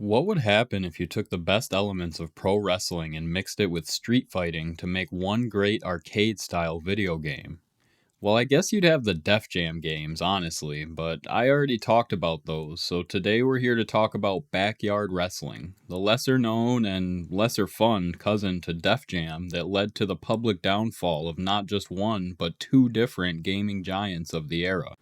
What would happen if you took the best elements of pro wrestling and mixed it with street fighting to make one great arcade style video game? Well, I guess you'd have the Def Jam games, honestly, but I already talked about those, so today we're here to talk about Backyard Wrestling, the lesser known and lesser fun cousin to Def Jam that led to the public downfall of not just one, but two different gaming giants of the era.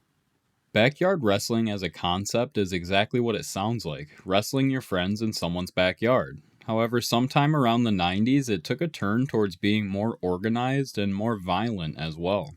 Backyard wrestling as a concept is exactly what it sounds like, wrestling your friends in someone's backyard. However, sometime around the 90s, it took a turn towards being more organized and more violent as well.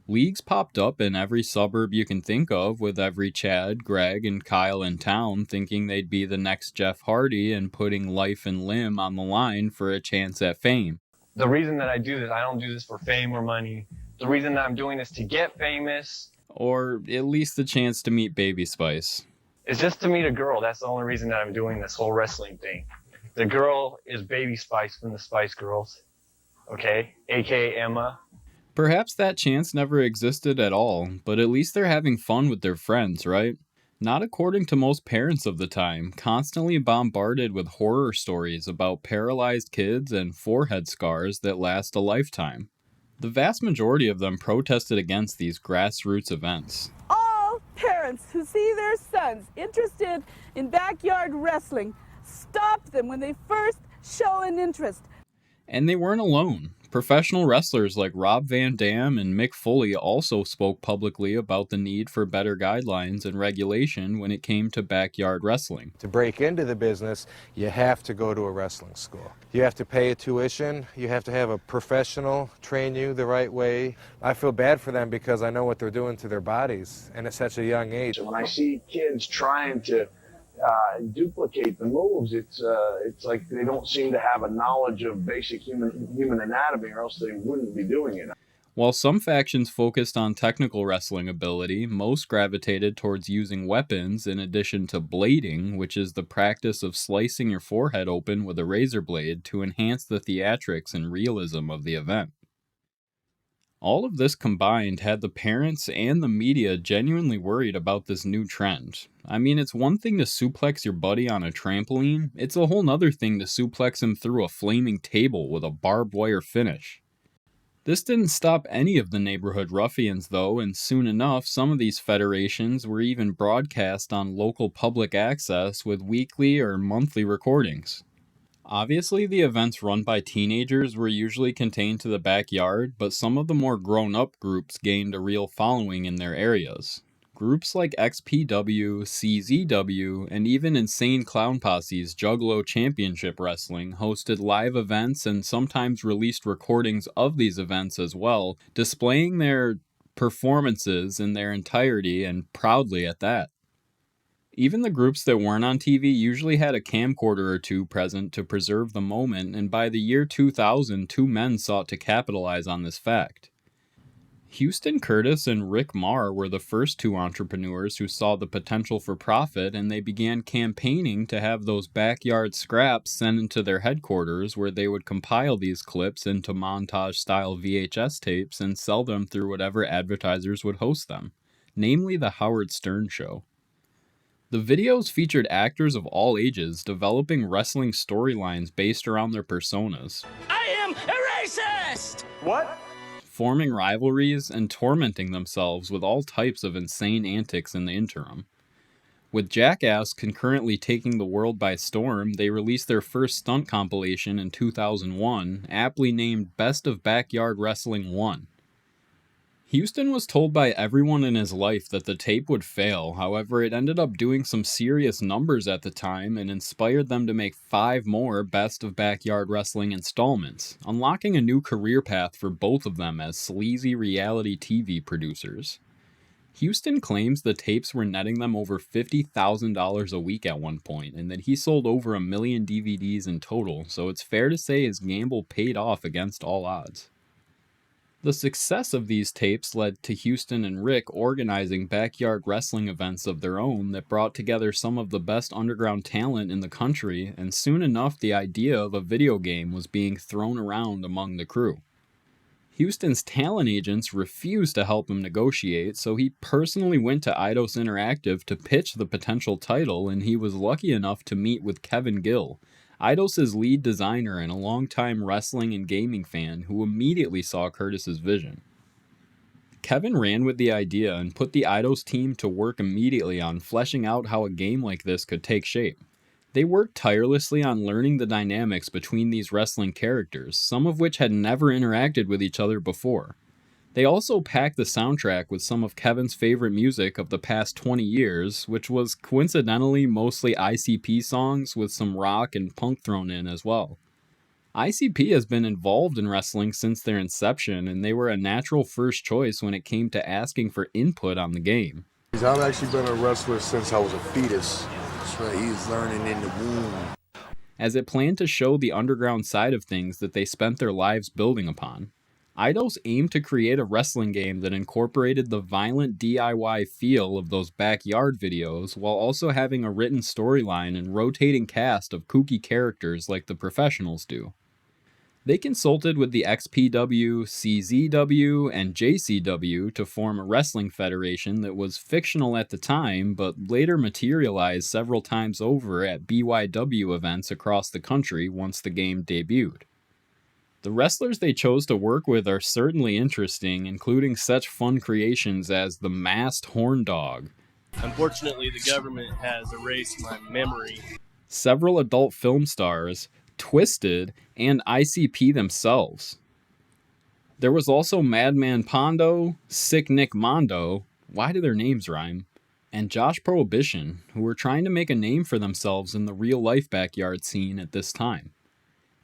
Leagues popped up in every suburb you can think of, with every Chad, Greg, and Kyle in town thinking they'd be the next Jeff Hardy and putting life and limb on the line for a chance at fame. The reason that I do this, I don't do this for fame or money. The reason that I'm doing this to get famous. Or at least the chance to meet Baby Spice. It's just to meet a girl. That's the only reason that I'm doing this whole wrestling thing. The girl is Baby Spice from the Spice Girls, okay? AKA Emma. Perhaps that chance never existed at all, but at least they're having fun with their friends, right? Not according to most parents of the time, constantly bombarded with horror stories about paralyzed kids and forehead scars that last a lifetime. The vast majority of them protested against these grassroots events. All parents who see their sons interested in backyard wrestling, stop them when they first show an interest. And they weren't alone. Professional wrestlers like Rob Van Dam and Mick Foley also spoke publicly about the need for better guidelines and regulation when it came to backyard wrestling. To break into the business, you have to go to a wrestling school. You have to pay a tuition. You have to have a professional train you the right way. I feel bad for them because I know what they're doing to their bodies, and at such a young age. When I see kids trying to duplicate the moves, it's like they don't seem to have a knowledge of basic human anatomy, or else they wouldn't be doing it. While some factions focused on technical wrestling ability, most gravitated towards using weapons in addition to blading, which is the practice of slicing your forehead open with a razor blade to enhance the theatrics and realism of the event. All of this combined had the parents and the media genuinely worried about this new trend. I mean, it's one thing to suplex your buddy on a trampoline, it's a whole nother thing to suplex him through a flaming table with a barbed wire finish. This didn't stop any of the neighborhood ruffians though, and soon enough some of these federations were even broadcast on local public access with weekly or monthly recordings. Obviously, the events run by teenagers were usually contained to the backyard, but some of the more grown-up groups gained a real following in their areas. Groups like XPW, CZW, and even Insane Clown Posse's Juggalo Championship Wrestling hosted live events and sometimes released recordings of these events as well, displaying their performances in their entirety and proudly at that. Even the groups that weren't on TV usually had a camcorder or two present to preserve the moment, and by the year 2000, two men sought to capitalize on this fact. Houston Curtis and Rick Marr were the first two entrepreneurs who saw the potential for profit, and they began campaigning to have those backyard scraps sent into their headquarters, where they would compile these clips into montage-style VHS tapes and sell them through whatever advertisers would host them, namely The Howard Stern Show. The videos featured actors of all ages developing wrestling storylines based around their personas. I am a racist! What? Forming rivalries and tormenting themselves with all types of insane antics in the interim. With Jackass concurrently taking the world by storm, they released their first stunt compilation in 2001, aptly named Best of Backyard Wrestling 1. Houston was told by everyone in his life that the tape would fail, however it ended up doing some serious numbers at the time and inspired them to make 5 more Best of Backyard Wrestling installments, unlocking a new career path for both of them as sleazy reality TV producers. Houston claims the tapes were netting them over $50,000 a week at one point, and that he sold over 1 million DVDs in total, so it's fair to say his gamble paid off against all odds. The success of these tapes led to Houston and Rick organizing backyard wrestling events of their own that brought together some of the best underground talent in the country, and soon enough the idea of a video game was being thrown around among the crew. Houston's talent agents refused to help him negotiate, so he personally went to Eidos Interactive to pitch the potential title, and he was lucky enough to meet with Kevin Gill, Eidos' lead designer and a longtime wrestling and gaming fan who immediately saw Curtis's vision. Kevin ran with the idea and put the Eidos team to work immediately on fleshing out how a game like this could take shape. They worked tirelessly on learning the dynamics between these wrestling characters, some of which had never interacted with each other before. They also packed the soundtrack with some of Kevin's favorite music of the past 20 years, which was coincidentally mostly ICP songs with some rock and punk thrown in as well. ICP has been involved in wrestling since their inception, and they were a natural first choice when it came to asking for input on the game. I've actually been a wrestler since I was a fetus. That's right, he's learning in the womb. As it planned to show the underground side of things that they spent their lives building upon. Eidos aimed to create a wrestling game that incorporated the violent DIY feel of those backyard videos while also having a written storyline and rotating cast of kooky characters like the professionals do. They consulted with the XPW, CZW, and JCW to form a wrestling federation that was fictional at the time, but later materialized several times over at BYW events across the country once the game debuted. The wrestlers they chose to work with are certainly interesting, including such fun creations as the Masked Horn Dog. Unfortunately, the government has erased my memory. Several adult film stars, Twisted, and ICP themselves. There was also Madman Pondo, Sick Nick Mondo, why do their names rhyme, and Josh Prohibition, who were trying to make a name for themselves in the real-life backyard scene at this time.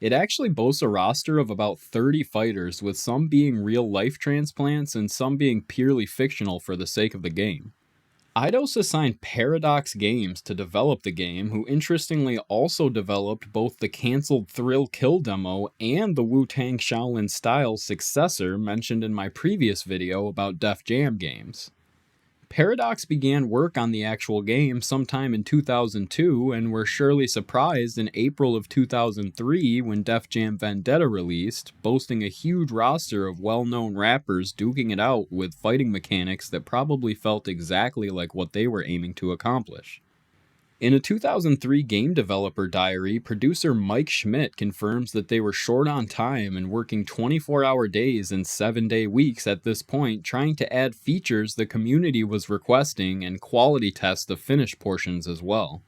It actually boasts a roster of about 30 fighters, with some being real-life transplants and some being purely fictional for the sake of the game. Eidos assigned Paradox Games to develop the game, who interestingly also developed both the cancelled Thrill Kill demo and the Wu-Tang Shaolin style successor mentioned in my previous video about Def Jam games. Paradox began work on the actual game sometime in 2002 and were surely surprised in April of 2003 when Def Jam Vendetta released, boasting a huge roster of well-known rappers duking it out with fighting mechanics that probably felt exactly like what they were aiming to accomplish. In a 2003 game developer diary, producer Mike Schmidt confirms that they were short on time and working 24-hour days and 7-day weeks at this point, trying to add features the community was requesting and quality test the finished portions as well.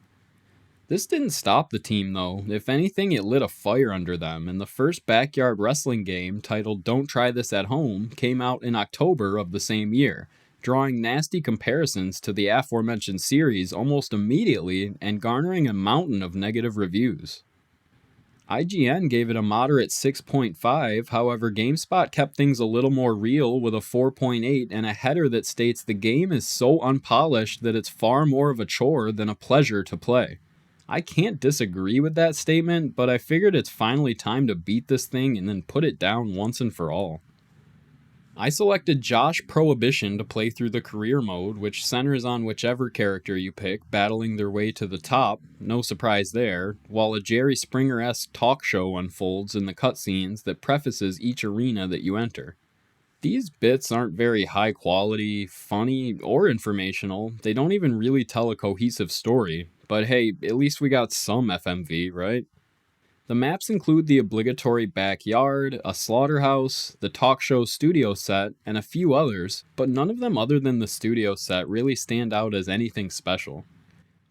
This didn't stop the team though. If anything, it lit a fire under them, and the first backyard wrestling game, titled Don't Try This at Home, came out in October of the same year, drawing nasty comparisons to the aforementioned series almost immediately and garnering a mountain of negative reviews. IGN gave it a moderate 6.5, however GameSpot kept things a little more real with a 4.8 and a header that states the game is so unpolished that it's far more of a chore than a pleasure to play. I can't disagree with that statement, but I figured it's finally time to beat this thing and then put it down once and for all. I selected Josh Prohibition to play through the career mode, which centers on whichever character you pick battling their way to the top, no surprise there, while a Jerry Springer-esque talk show unfolds in the cutscenes that prefaces each arena that you enter. These bits aren't very high quality, funny, or informational. They don't even really tell a cohesive story, but hey, at least we got some FMV, right? The maps include the obligatory backyard, a slaughterhouse, the talk show studio set, and a few others, but none of them other than the studio set really stand out as anything special.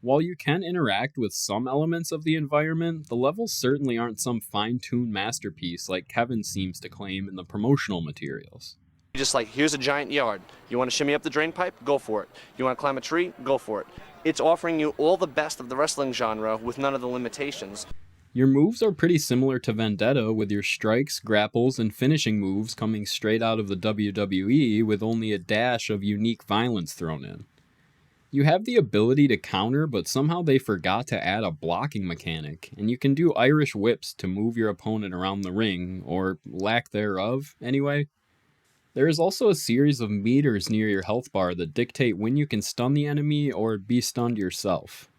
While you can interact with some elements of the environment, the levels certainly aren't some fine-tuned masterpiece like Kevin seems to claim in the promotional materials. Just like, here's a giant yard. You want to shimmy up the drain pipe? Go for it. You want to climb a tree? Go for it. It's offering you all the best of the wrestling genre with none of the limitations. Your moves are pretty similar to Vendetta, with your strikes, grapples, and finishing moves coming straight out of the WWE with only a dash of unique violence thrown in. You have the ability to counter, but somehow they forgot to add a blocking mechanic, and you can do Irish whips to move your opponent around the ring, or lack thereof, anyway. There is also a series of meters near your health bar that dictate when you can stun the enemy or be stunned yourself.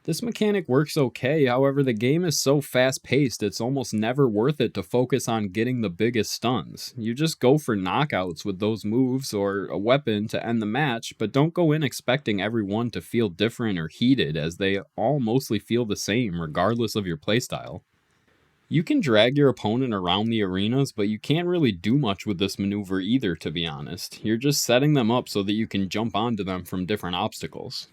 This mechanic works okay, however the game is so fast paced it's almost never worth it to focus on getting the biggest stuns. You just go for knockouts with those moves or a weapon to end the match, but don't go in expecting everyone to feel different or heated, as they all mostly feel the same regardless of your playstyle. You can drag your opponent around the arenas, but you can't really do much with this maneuver either, to be honest. You're just setting them up so that you can jump onto them from different obstacles.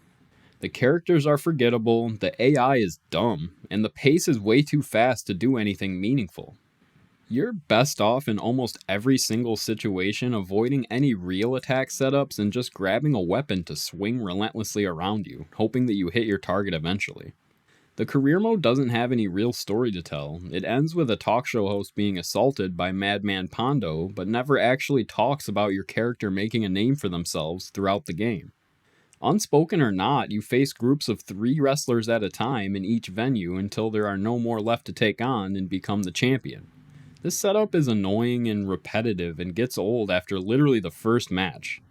The characters are forgettable, the AI is dumb, and the pace is way too fast to do anything meaningful. You're best off in almost every single situation avoiding any real attack setups and just grabbing a weapon to swing relentlessly around you, hoping that you hit your target eventually. The career mode doesn't have any real story to tell. It ends with a talk show host being assaulted by Madman Pondo, but never actually talks about your character making a name for themselves throughout the game. Unspoken or not, you face groups of 3 wrestlers at a time in each venue until there are no more left to take on and become the champion. This setup is annoying and repetitive and gets old after literally the first match.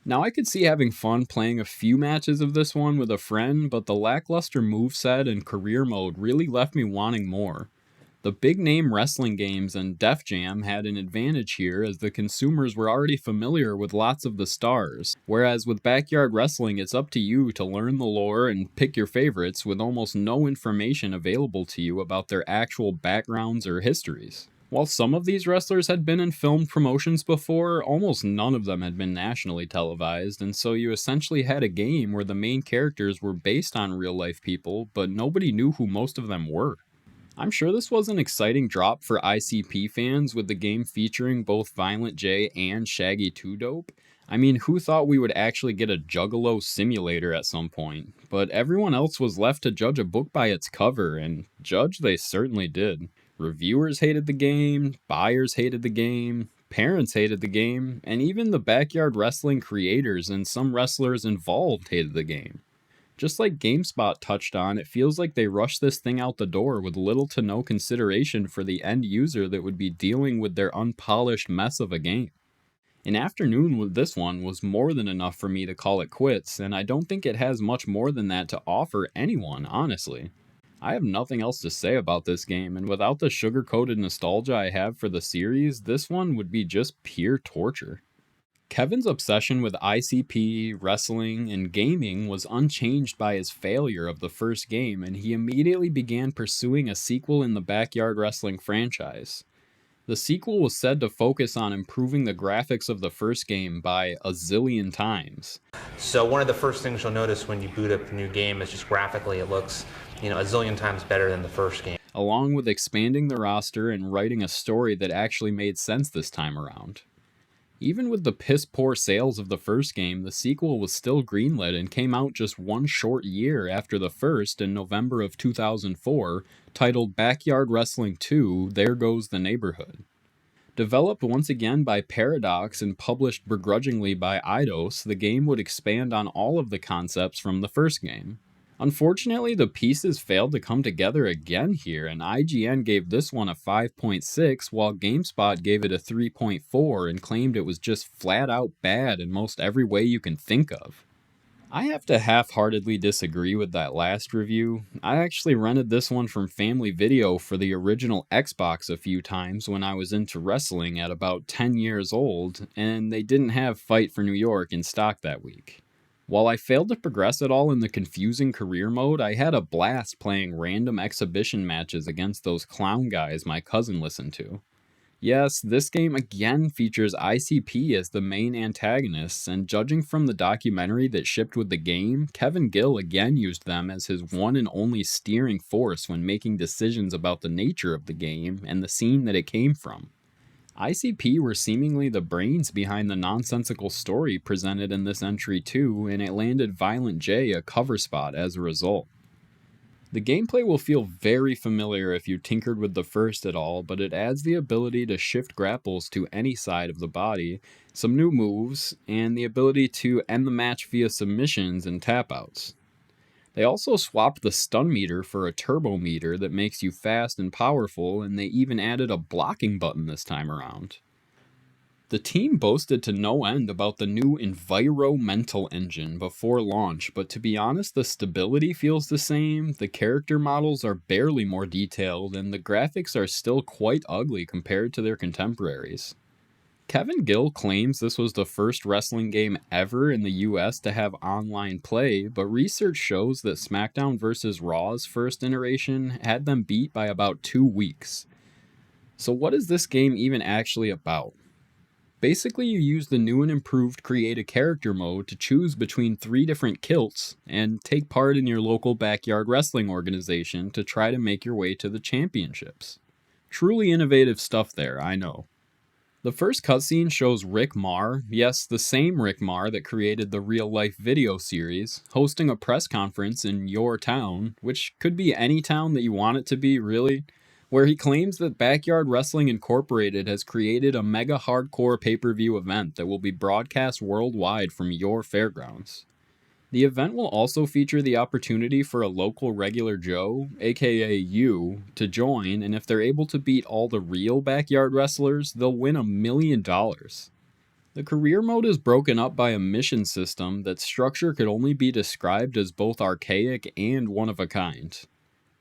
Now I could see having fun playing a few matches of this one with a friend, but the lackluster moveset and career mode really left me wanting more. The big name wrestling games and Def Jam had an advantage here as the consumers were already familiar with lots of the stars, whereas with Backyard Wrestling it's up to you to learn the lore and pick your favorites with almost no information available to you about their actual backgrounds or histories. While some of these wrestlers had been in film promotions before, almost none of them had been nationally televised, and so you essentially had a game where the main characters were based on real life people, but nobody knew who most of them were. I'm sure this was an exciting drop for ICP fans, with the game featuring both Violent J and Shaggy 2 Dope. I mean, who thought we would actually get a Juggalo simulator at some point? But everyone else was left to judge a book by its cover, and judge they certainly did. Reviewers hated the game, buyers hated the game, parents hated the game, and even the Backyard Wrestling creators and some wrestlers involved hated the game. Just like GameSpot touched on, it feels like they rushed this thing out the door with little to no consideration for the end user that would be dealing with their unpolished mess of a game. An afternoon with this one was more than enough for me to call it quits, and I don't think it has much more than that to offer anyone, honestly. I have nothing else to say about this game, and without the sugar-coated nostalgia I have for the series, this one would be just pure torture. Kevin's obsession with ICP, wrestling, and gaming was unchanged by his failure of the first game, and he immediately began pursuing a sequel in the Backyard Wrestling franchise. The sequel was said to focus on improving the graphics of the first game by a zillion times. So one of the first things you'll notice when you boot up the new game is just graphically it looks, a zillion times better than the first game. Along with expanding the roster and writing a story that actually made sense this time around. Even with the piss-poor sales of the first game, the sequel was still greenlit and came out just one short year after the first in November of 2004, titled Backyard Wrestling 2: There Goes the Neighborhood. Developed once again by Paradox and published begrudgingly by Eidos, the game would expand on all of the concepts from the first game. Unfortunately, the pieces failed to come together again here, and IGN gave this one a 5.6, while GameSpot gave it a 3.4 and claimed it was just flat out bad in most every way you can think of. I have to half-heartedly disagree with that last review. I actually rented this one from Family Video for the original Xbox a few times when I was into wrestling at about 10 years old, and they didn't have Fight for New York in stock that week. While I failed to progress at all in the confusing career mode, I had a blast playing random exhibition matches against those clown guys my cousin listened to. Yes, this game again features ICP as the main antagonists, and judging from the documentary that shipped with the game, Kevin Gill again used them as his one and only steering force when making decisions about the nature of the game and the scene that it came from. ICP were seemingly the brains behind the nonsensical story presented in this entry too, and it landed Violent J a cover spot as a result. The gameplay will feel very familiar if you tinkered with the first at all, but it adds the ability to shift grapples to any side of the body, some new moves, and the ability to end the match via submissions and tap-outs. They also swapped the stun meter for a turbo meter that makes you fast and powerful, and they even added a blocking button this time around. The team boasted to no end about the new environmental engine before launch, but to be honest, the stability feels the same, the character models are barely more detailed, and the graphics are still quite ugly compared to their contemporaries. Kevin Gill claims this was the first wrestling game ever in the US to have online play, but research shows that SmackDown vs. Raw's first iteration had them beat by about 2 weeks. So what is this game even actually about? Basically, you use the new and improved Create a Character mode to choose between 3 different kilts and take part in your local backyard wrestling organization to try to make your way to the championships. Truly innovative stuff there, I know. The first cutscene shows Rick Marr, yes, the same Rick Marr that created the real-life video series, hosting a press conference in your town, which could be any town that you want it to be, really, where he claims that Backyard Wrestling Incorporated has created a mega hardcore pay-per-view event that will be broadcast worldwide from your fairgrounds. The event will also feature the opportunity for a local regular Joe, aka you, to join, and if they're able to beat all the real backyard wrestlers, they'll win $1 million. The career mode is broken up by a mission system that structure could only be described as both archaic and one of a kind.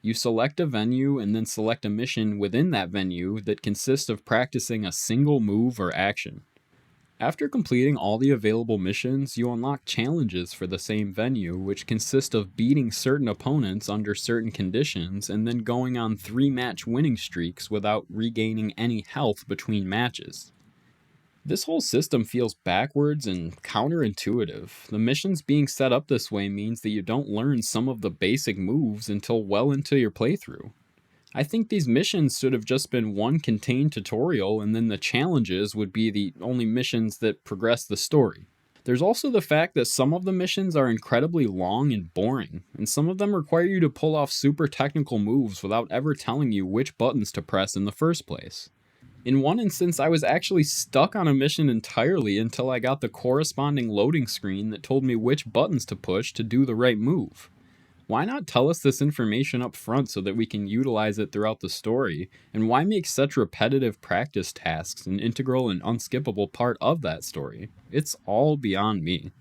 You select a venue and then select a mission within that venue that consists of practicing a single move or action. After completing all the available missions, you unlock challenges for the same venue, which consist of beating certain opponents under certain conditions and then going on 3-match winning streaks without regaining any health between matches. This whole system feels backwards and counterintuitive. The missions being set up this way means that you don't learn some of the basic moves until well into your playthrough. I think these missions should have just been one contained tutorial, and then the challenges would be the only missions that progress the story. There's also the fact that some of the missions are incredibly long and boring, and some of them require you to pull off super technical moves without ever telling you which buttons to press in the first place. In one instance, I was actually stuck on a mission entirely until I got the corresponding loading screen that told me which buttons to push to do the right move. Why not tell us this information up front so that we can utilize it throughout the story, and why make such repetitive practice tasks an integral and unskippable part of that story? It's all beyond me.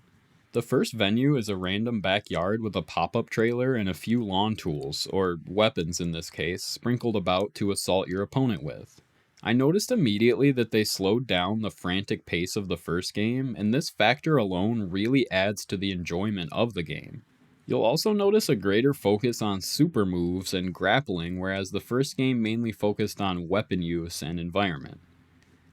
The first venue is a random backyard with a pop-up trailer and a few lawn tools, or weapons in this case, sprinkled about to assault your opponent with. I noticed immediately that they slowed down the frantic pace of the first game, and this factor alone really adds to the enjoyment of the game. You'll also notice a greater focus on super moves and grappling, whereas the first game mainly focused on weapon use and environment.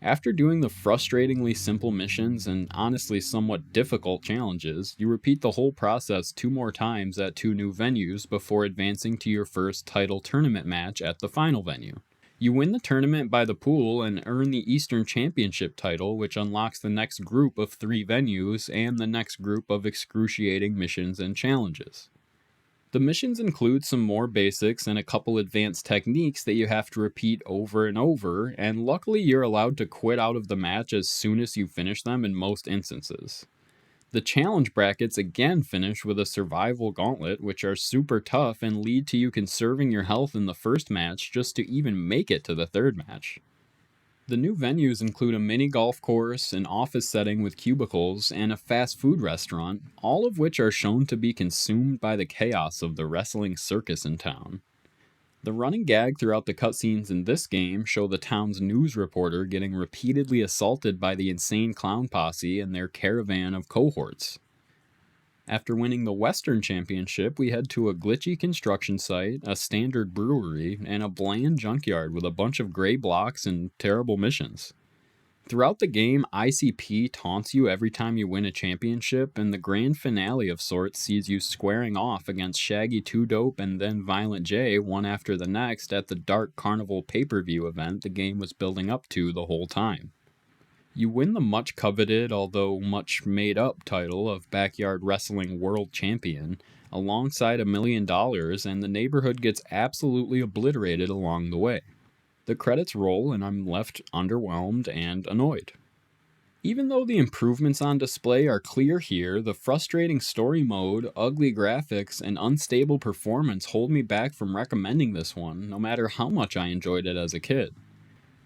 After doing the frustratingly simple missions and honestly somewhat difficult challenges, you repeat the whole process 2 more times at 2 new venues before advancing to your first title tournament match at the final venue. You win the tournament by the pool and earn the Eastern Championship title, which unlocks the next group of 3 venues and the next group of excruciating missions and challenges. The missions include some more basics and a couple advanced techniques that you have to repeat over and over, and luckily you're allowed to quit out of the match as soon as you finish them in most instances. The challenge brackets again finish with a survival gauntlet, which are super tough and lead to you conserving your health in the first match just to even make it to the third match. The new venues include a mini golf course, an office setting with cubicles, and a fast food restaurant, all of which are shown to be consumed by the chaos of the wrestling circus in town. The running gag throughout the cutscenes in this game show the town's news reporter getting repeatedly assaulted by the insane clown posse and their caravan of cohorts. After winning the Western Championship, we head to a glitchy construction site, a standard brewery, and a bland junkyard with a bunch of gray blocks and terrible missions. Throughout the game, ICP taunts you every time you win a championship, and the grand finale of sorts sees you squaring off against Shaggy 2 Dope and then Violent J one after the next at the Dark Carnival pay-per-view event the game was building up to the whole time. You win the much coveted, although much made up title of Backyard Wrestling World Champion, alongside $1 million, and the neighborhood gets absolutely obliterated along the way. The credits roll and I'm left underwhelmed and annoyed. Even though the improvements on display are clear here, the frustrating story mode, ugly graphics, and unstable performance hold me back from recommending this one, no matter how much I enjoyed it as a kid.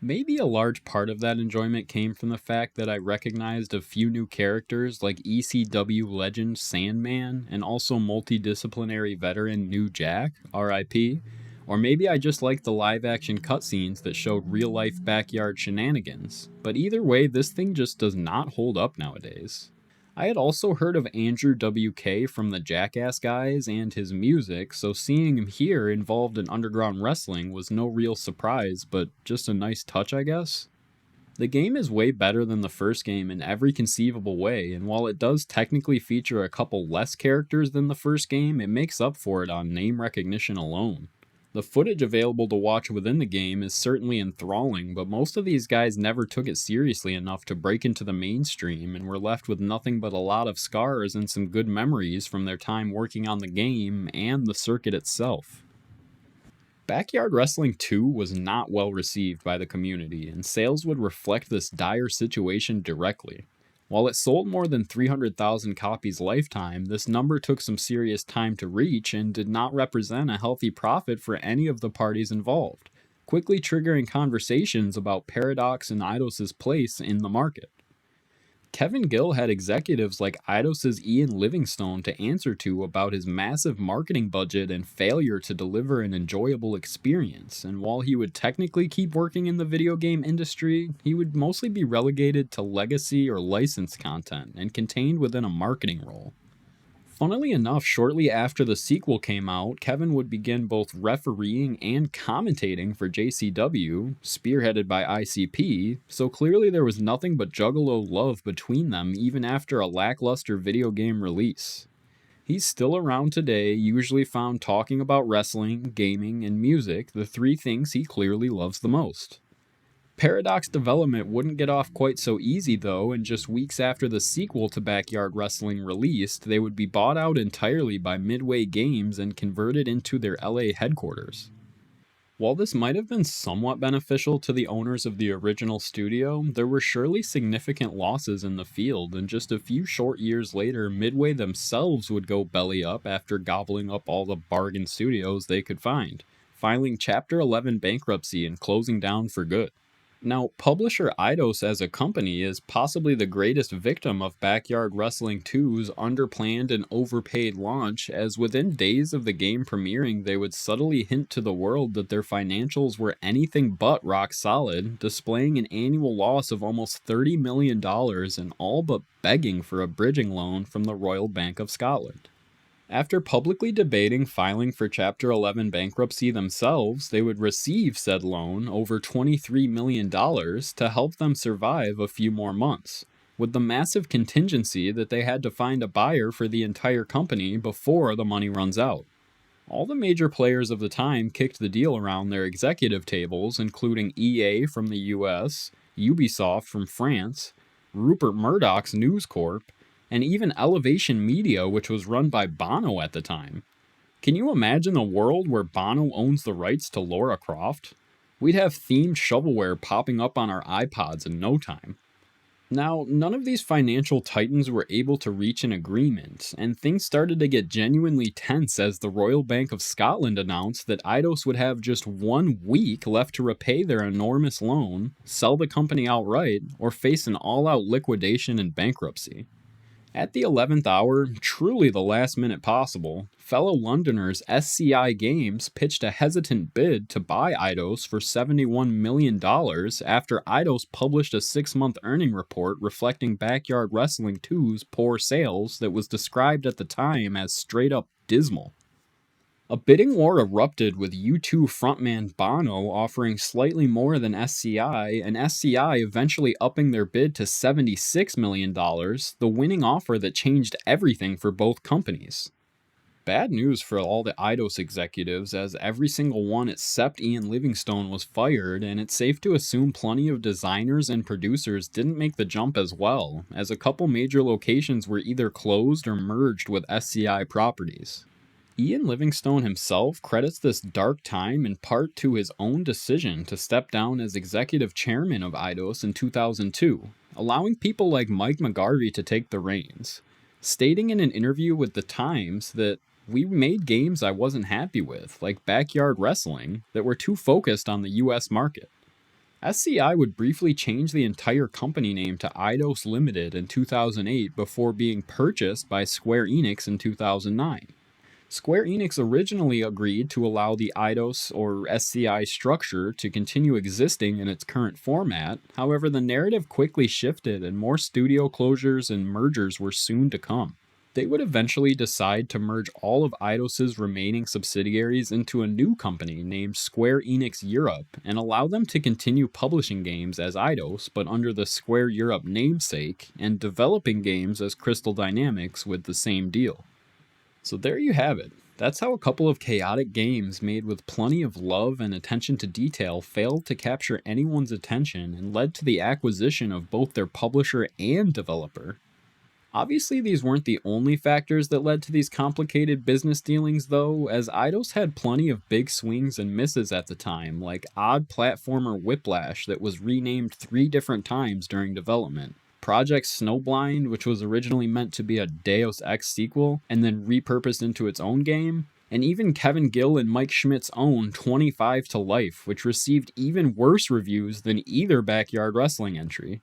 Maybe a large part of that enjoyment came from the fact that I recognized a few new characters like ECW legend Sandman and also multidisciplinary veteran New Jack, RIP, or maybe I just liked the live action cutscenes that showed real life backyard shenanigans, but either way, this thing just does not hold up nowadays. I had also heard of Andrew WK from the Jackass guys and his music, so seeing him here involved in underground wrestling was no real surprise, but just a nice touch, I guess. The game is way better than the first game in every conceivable way, and while it does technically feature a couple less characters than the first game, it makes up for it on name recognition alone. The footage available to watch within the game is certainly enthralling, but most of these guys never took it seriously enough to break into the mainstream and were left with nothing but a lot of scars and some good memories from their time working on the game and the circuit itself. Backyard Wrestling 2 was not well received by the community, and sales would reflect this dire situation directly. While it sold more than 300,000 copies lifetime, this number took some serious time to reach and did not represent a healthy profit for any of the parties involved, quickly triggering conversations about Paradox and Eidos' place in the market. Kevin Gill had executives like Eidos' Ian Livingstone to answer to about his massive marketing budget and failure to deliver an enjoyable experience, and while he would technically keep working in the video game industry, he would mostly be relegated to legacy or licensed content and contained within a marketing role. Funnily enough, shortly after the sequel came out, Kevin would begin both refereeing and commentating for JCW, spearheaded by ICP, so clearly there was nothing but Juggalo love between them even after a lackluster video game release. He's still around today, usually found talking about wrestling, gaming, and music, the three things he clearly loves the most. Paradox development wouldn't get off quite so easy though, and just weeks after the sequel to Backyard Wrestling released, they would be bought out entirely by Midway Games and converted into their LA headquarters. While this might have been somewhat beneficial to the owners of the original studio, there were surely significant losses in the field, and just a few short years later, Midway themselves would go belly up after gobbling up all the bargain studios they could find, filing Chapter 11 bankruptcy and closing down for good. Now, publisher Eidos as a company is possibly the greatest victim of Backyard Wrestling 2's underplanned and overpaid launch, as within days of the game premiering, they would subtly hint to the world that their financials were anything but rock solid, displaying an annual loss of almost $30 million and all but begging for a bridging loan from the Royal Bank of Scotland. After publicly debating filing for Chapter 11 bankruptcy themselves, they would receive said loan, over $23 million, to help them survive a few more months, with the massive contingency that they had to find a buyer for the entire company before the money runs out. All the major players of the time kicked the deal around their executive tables, including EA from the US, Ubisoft from France, Rupert Murdoch's News Corp, and even Elevation Media, which was run by Bono at the time. Can you imagine a world where Bono owns the rights to Lara Croft? We'd have themed shovelware popping up on our iPods in no time. Now, none of these financial titans were able to reach an agreement, and things started to get genuinely tense as the Royal Bank of Scotland announced that Eidos would have just 1 week left to repay their enormous loan, sell the company outright, or face an all-out liquidation and bankruptcy. At the 11th hour, truly the last minute possible, fellow Londoners SCI Games pitched a hesitant bid to buy Eidos for $71 million after Eidos published a 6-month earning report reflecting Backyard Wrestling 2's poor sales that was described at the time as straight up dismal. A bidding war erupted with U2 frontman Bono offering slightly more than SCI, and SCI eventually upping their bid to $76 million, the winning offer that changed everything for both companies. Bad news for all the Eidos executives, as every single one except Ian Livingstone was fired, and it's safe to assume plenty of designers and producers didn't make the jump as well, as a couple major locations were either closed or merged with SCI properties. Ian Livingstone himself credits this dark time in part to his own decision to step down as executive chairman of Eidos in 2002, allowing people like Mike McGarvey to take the reins, stating in an interview with The Times that we made games I wasn't happy with, like Backyard Wrestling, that were too focused on the US market. SCI would briefly change the entire company name to Eidos Limited in 2008 before being purchased by Square Enix in 2009. Square Enix originally agreed to allow the Eidos or SCI structure to continue existing in its current format, however the narrative quickly shifted and more studio closures and mergers were soon to come. They would eventually decide to merge all of Eidos' remaining subsidiaries into a new company named Square Enix Europe and allow them to continue publishing games as Eidos but under the Square Europe namesake and developing games as Crystal Dynamics with the same deal. So there you have it. That's how a couple of chaotic games made with plenty of love and attention to detail failed to capture anyone's attention and led to the acquisition of both their publisher and developer. Obviously, these weren't the only factors that led to these complicated business dealings, though, as Eidos had plenty of big swings and misses at the time, like odd platformer Whiplash that was renamed 3 different times during development, Project Snowblind, which was originally meant to be a Deus Ex sequel and then repurposed into its own game, and even Kevin Gill and Mike Schmidt's own 25 to Life, which received even worse reviews than either Backyard Wrestling entry.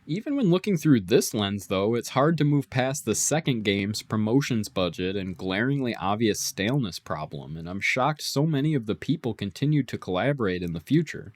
Even when looking through this lens, though, it's hard to move past the second game's promotions budget and glaringly obvious staleness problem, and I'm shocked so many of the people continued to collaborate in the future.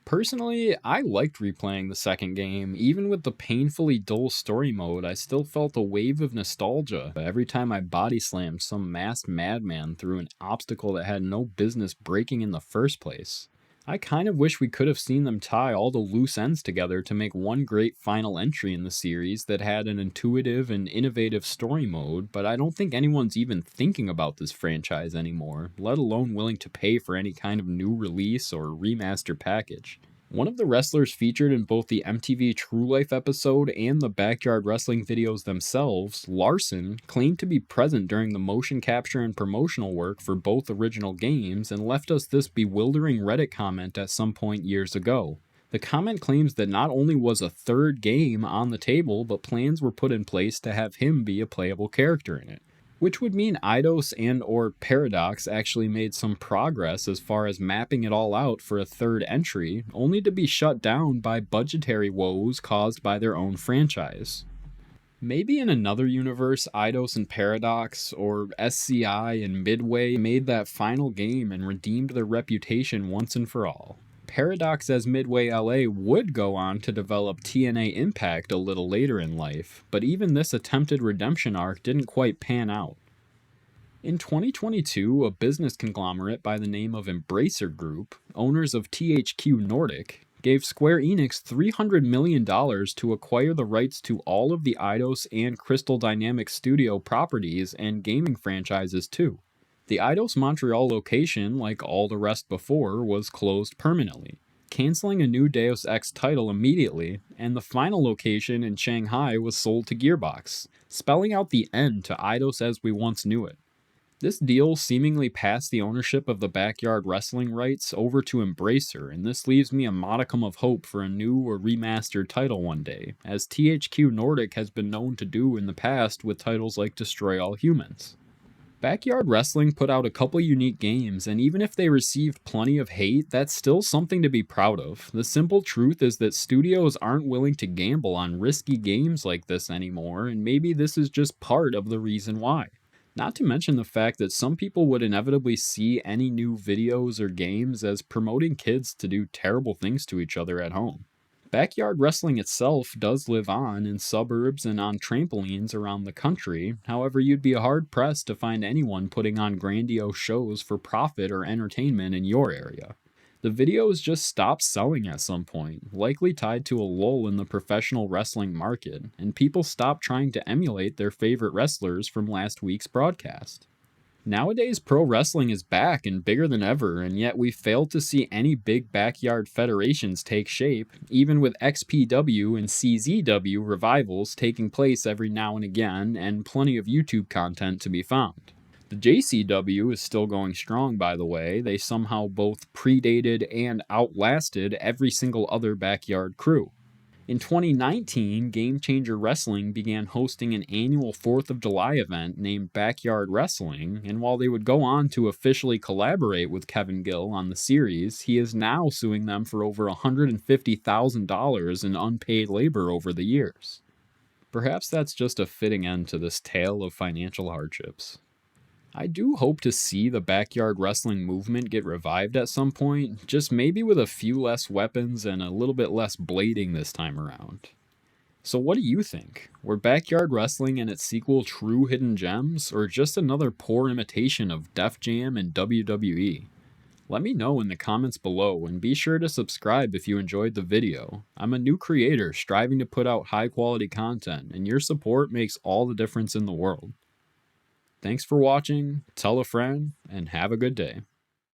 Personally, I liked replaying the second game. Even with the painfully dull story mode, I still felt a wave of nostalgia every time I body slammed some masked madman through an obstacle that had no business breaking in the first place. I kind of wish we could have seen them tie all the loose ends together to make one great final entry in the series that had an intuitive and innovative story mode, but I don't think anyone's even thinking about this franchise anymore, let alone willing to pay for any kind of new release or remaster package. One of the wrestlers featured in both the MTV True Life episode and the Backyard Wrestling videos themselves, Larson, claimed to be present during the motion capture and promotional work for both original games and left us this bewildering Reddit comment at some point years ago. The comment claims that not only was a third game on the table, but plans were put in place to have him be a playable character in it. Which would mean Eidos and or Paradox actually made some progress as far as mapping it all out for a third entry, only to be shut down by budgetary woes caused by their own franchise. Maybe in another universe, Eidos and Paradox, or SCI and Midway made that final game and redeemed their reputation once and for all. Paradox as Midway LA would go on to develop TNA Impact a little later in life, but even this attempted redemption arc didn't quite pan out. In 2022, a business conglomerate by the name of Embracer Group, owners of THQ Nordic, gave Square Enix $300 million to acquire the rights to all of the Eidos and Crystal Dynamics Studio properties and gaming franchises too. The Eidos Montreal location, like all the rest before, was closed permanently, canceling a new Deus Ex title immediately, and the final location in Shanghai was sold to Gearbox, spelling out the end to Eidos as we once knew it. This deal seemingly passed the ownership of the Backyard Wrestling rights over to Embracer, and this leaves me a modicum of hope for a new or remastered title one day, as THQ Nordic has been known to do in the past with titles like Destroy All Humans. Backyard Wrestling put out a couple unique games, and even if they received plenty of hate, that's still something to be proud of. The simple truth is that studios aren't willing to gamble on risky games like this anymore, and maybe this is just part of the reason why. Not to mention the fact that some people would inevitably see any new videos or games as promoting kids to do terrible things to each other at home. Backyard Wrestling itself does live on in suburbs and on trampolines around the country, however you'd be hard-pressed to find anyone putting on grandiose shows for profit or entertainment in your area. The videos just stopped selling at some point, likely tied to a lull in the professional wrestling market, and people stopped trying to emulate their favorite wrestlers from last week's broadcast. Nowadays, pro wrestling is back and bigger than ever, and yet we failed to see any big backyard federations take shape, even with XPW and CZW revivals taking place every now and again, and plenty of YouTube content to be found. The JCW is still going strong, by the way. They somehow both predated and outlasted every single other backyard crew. In 2019, Game Changer Wrestling began hosting an annual 4th of July event named Backyard Wrestling, and while they would go on to officially collaborate with Kevin Gill on the series, he is now suing them for over $150,000 in unpaid labor over the years. Perhaps that's just a fitting end to this tale of financial hardships. I do hope to see the backyard wrestling movement get revived at some point, just maybe with a few less weapons and a little bit less blading this time around. So what do you think? Were backyard wrestling and its sequel true hidden gems, or just another poor imitation of Def Jam and WWE? Let me know in the comments below, and be sure to subscribe if you enjoyed the video. I'm a new creator striving to put out high quality content, and your support makes all the difference in the world. Thanks for watching, tell a friend, and have a good day.